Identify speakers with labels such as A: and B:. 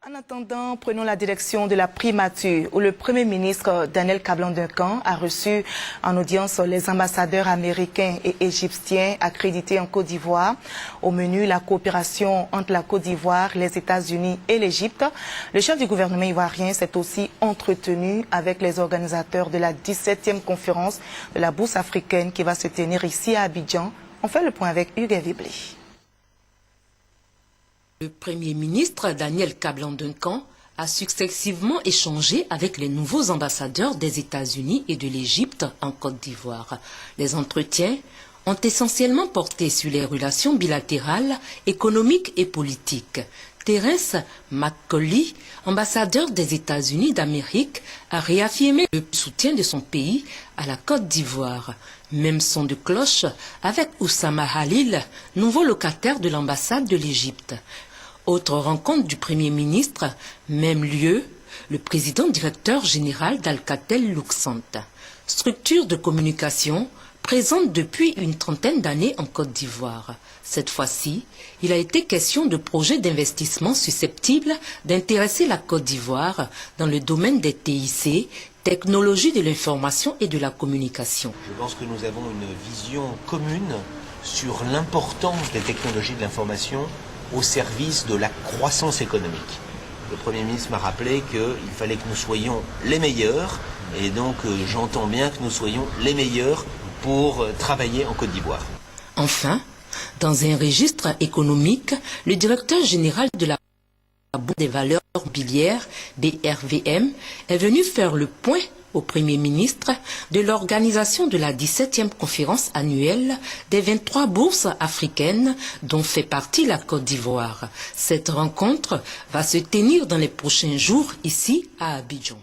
A: En attendant, prenons la direction de la primature où le Premier ministre Daniel Kablan-Duncan a reçu en audience les ambassadeurs américains et égyptiens accrédités en Côte d'Ivoire. Au menu, la coopération entre la Côte d'Ivoire, les États-Unis et l'Égypte. Le chef du gouvernement ivoirien s'est aussi entretenu avec les organisateurs de la 17e conférence de la Bourse africaine qui va se tenir ici à Abidjan. On fait le point avec Hugues Vibli.
B: Le Premier ministre Daniel Kablan-Duncan a successivement échangé avec les nouveaux ambassadeurs des États-Unis et de l'Égypte en Côte d'Ivoire. Les entretiens ont essentiellement porté sur les relations bilatérales, économiques et politiques. Terence McCauley, ambassadeur des États-Unis d'Amérique, a réaffirmé le soutien de son pays à la Côte d'Ivoire. Même son de cloche avec Oussama Halil, nouveau locataire de l'ambassade de l'Égypte. Autre rencontre du Premier ministre, même lieu, le président directeur général d'Alcatel Luxant. Structure de communication présente depuis une trentaine d'années en Côte d'Ivoire. Cette fois-ci, il a été question de projets d'investissement susceptibles d'intéresser la Côte d'Ivoire dans le domaine des TIC, technologies de l'information et de la communication.
C: Je pense que nous avons une vision commune sur l'importance des technologies de l'information au service de la croissance économique. Le Premier ministre m'a rappelé qu'il fallait que nous soyons les meilleurs, et donc j'entends bien que nous soyons les meilleurs pour travailler en Côte d'Ivoire.
B: Enfin, dans un registre économique, le directeur général de la Bourse des valeurs mobilières, BRVM, est venu faire le point au Premier ministre de l'organisation de la 17e conférence annuelle des 23 bourses africaines dont fait partie la Côte d'Ivoire. Cette rencontre va se tenir dans les prochains jours ici à Abidjan.